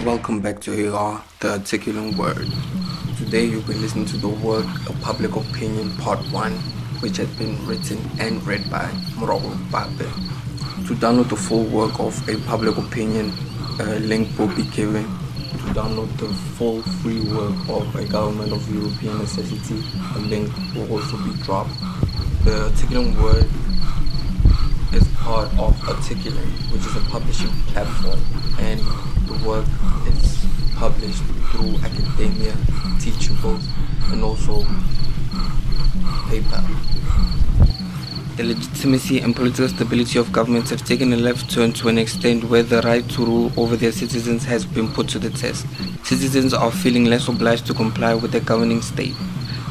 Welcome back to the Articulate Word. Today you'll be listening to the work of Public Opinion Part 1, which has been written and read by Morogo Pape. To download the full work of a Public Opinion, a link will be given. To download the full free work of a Government of European Necessity, a link will also be dropped. The Articulate Word is part of Articulate, which is a publishing platform, and the work is published through academia, teachable, and also PayPal. The legitimacy and political stability of governments have taken a left turn to an extent where the right to rule over their citizens has been put to the test. Citizens are feeling less obliged to comply with the governing state.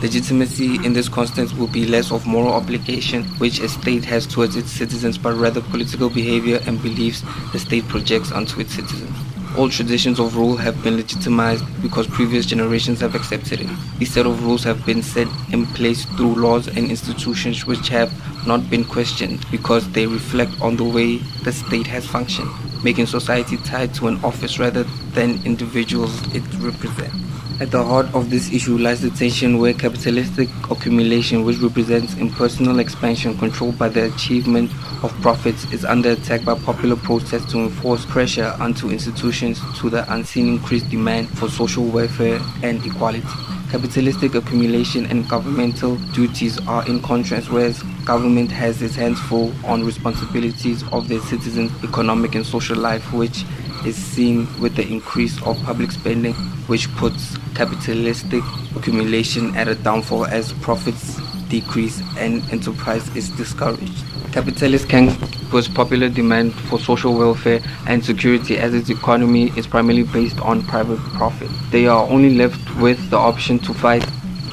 Legitimacy in this context will be less of moral obligation which a state has towards its citizens, but rather political behavior and beliefs the state projects onto its citizens. All traditions of rule have been legitimized because previous generations have accepted it. These set of rules have been set in place through laws and institutions which have not been questioned because they reflect on the way the state has functioned, making society tied to an office rather than individuals it represents. At the heart of this issue lies the tension where capitalistic accumulation, which represents impersonal expansion controlled by the achievement of profits, is under attack by popular protests to enforce pressure onto institutions to the unseen increased demand for social welfare and equality. Capitalistic accumulation and governmental duties are in contrast, whereas government has its hands full on responsibilities of their citizens' economic and social life, which is seen with the increase of public spending, which puts capitalistic accumulation at a downfall as profits decrease and enterprise is discouraged. Capitalists can boost popular demand for social welfare and security as its economy is primarily based on private profit. They are only left with the option to fight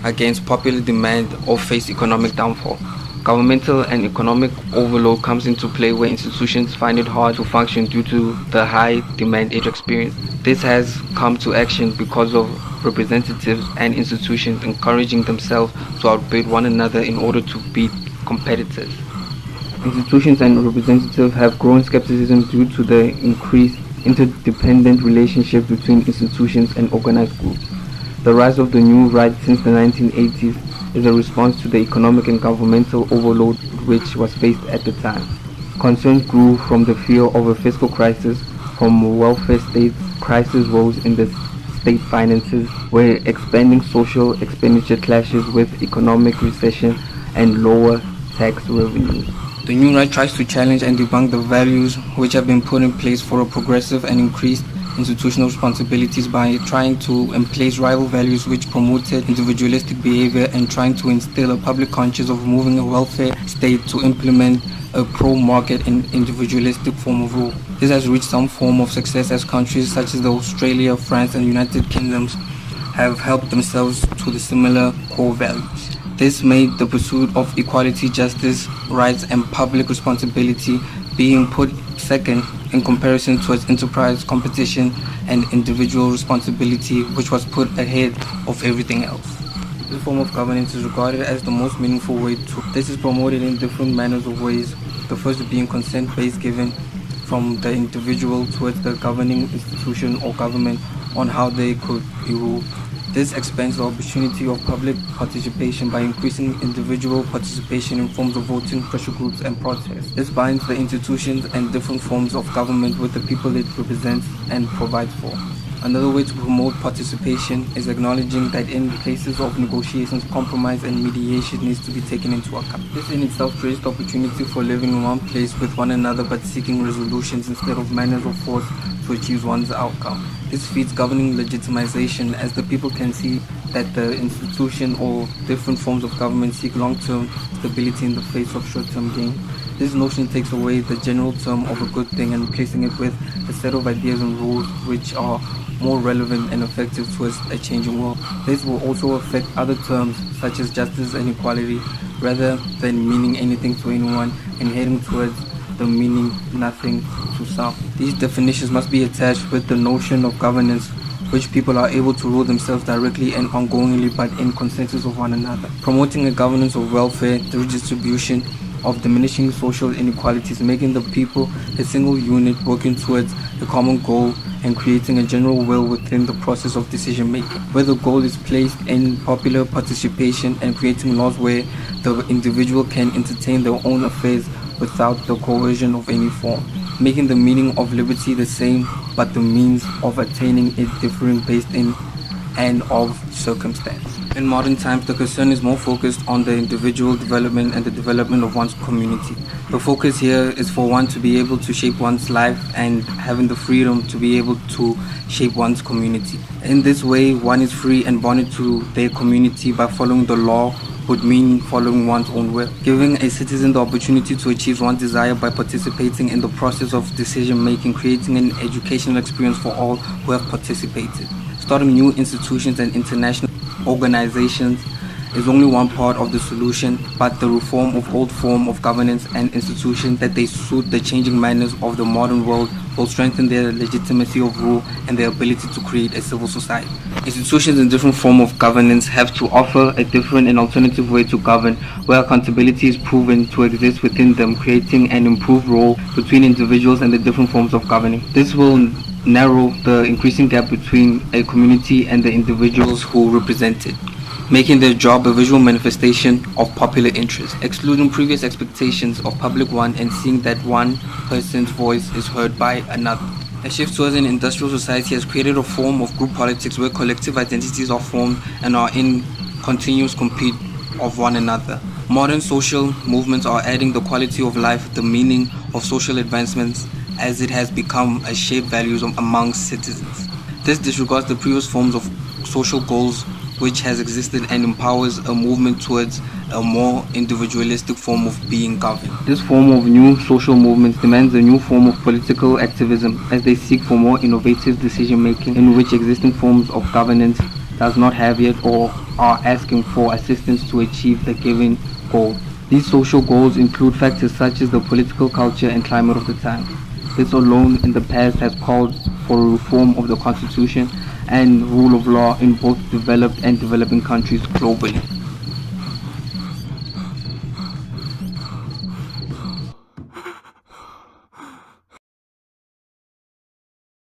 against popular demand or face economic downfall. Governmental and economic overload comes into play where institutions find it hard to function due to the high demand it experiences. This has come to action because of representatives and institutions encouraging themselves to outbid one another in order to beat competitors. Institutions and representatives have grown skepticism due to the increased interdependent relationship between institutions and organized groups. The rise of the new right since the 1980s is a response to the economic and governmental overload which was faced at the time. Concerns grew from the fear of a fiscal crisis, from welfare states. Crisis rose in the state finances, where expanding social expenditure clashes with economic recession and lower tax revenues. The new right tries to challenge and debunk the values which have been put in place for a progressive and increased institutional responsibilities by trying to place rival values which promoted individualistic behavior and trying to instill a public conscience of moving a welfare state to implement a pro-market and individualistic form of rule. This has reached some form of success as countries such as Australia, France and United Kingdoms have helped themselves to the similar core values. This made the pursuit of equality, justice, rights and public responsibility being put second in comparison towards enterprise, competition and individual responsibility, which was put ahead of everything else. This form of governance is regarded as the most meaningful way to. This is promoted in different manners or ways. The first being consent-based, given from the individual towards the governing institution or government on how they could be ruled. This expands the opportunity of public participation by increasing individual participation in forms of voting, pressure groups and protests. This binds the institutions and different forms of government with the people it represents and provides for. Another way to promote participation is acknowledging that in cases of negotiations, compromise and mediation needs to be taken into account. This in itself creates the opportunity for living in one place with one another but seeking resolutions instead of manners of force to achieve one's outcome. This feeds governing legitimization as the people can see that the institution or different forms of government seek long-term stability in the face of short-term gain. This notion takes away the general term of a good thing and replacing it with a set of ideas and rules which are more relevant and effective towards a changing world. This will also affect other terms such as justice and equality rather than meaning anything to anyone and heading towards the meaning nothing to some. These definitions must be attached with the notion of governance, which people are able to rule themselves directly and ongoingly but in consensus of one another. Promoting a governance of welfare, the redistribution of diminishing social inequalities, making the people a single unit working towards a common goal and creating a general will within the process of decision making, where the goal is placed in popular participation and creating laws where the individual can entertain their own affairs without the coercion of any form, making the meaning of liberty the same but the means of attaining it differing based in and of circumstance. In modern times, the concern is more focused on the individual development and the development of one's community. The focus here is for one to be able to shape one's life and having the freedom to be able to shape one's community. In this way, one is free and bonded to their community by following the law would mean following one's own will, giving a citizen the opportunity to achieve one's desire by participating in the process of decision making, creating an educational experience for all who have participated. Starting new institutions and international organizations is only one part of the solution, but the reform of old form of governance and institutions that they suit the changing manners of the modern world will strengthen their legitimacy of rule and their ability to create a civil society. Institutions in different form of governance have to offer a different and alternative way to govern, where accountability is proven to exist within them, creating an improved role between individuals and the different forms of governing. This will narrow the increasing gap between a community and the individuals who represent it, making their job a visual manifestation of popular interest, excluding previous expectations of public one and seeing that one person's voice is heard by another. A shift towards an industrial society has created a form of group politics where collective identities are formed and are in continuous compete of one another. Modern social movements are adding the quality of life, the meaning of social advancements, as it has become a shape values amongst citizens. This disregards the previous forms of social goals which has existed and empowers a movement towards a more individualistic form of being governed. This form of new social movements demands a new form of political activism as they seek for more innovative decision making in which existing forms of governance does not have yet or are asking for assistance to achieve the given goal. These social goals include factors such as the political culture and climate of the time. This alone in the past has called for a reform of the constitution and rule of law in both developed and developing countries globally.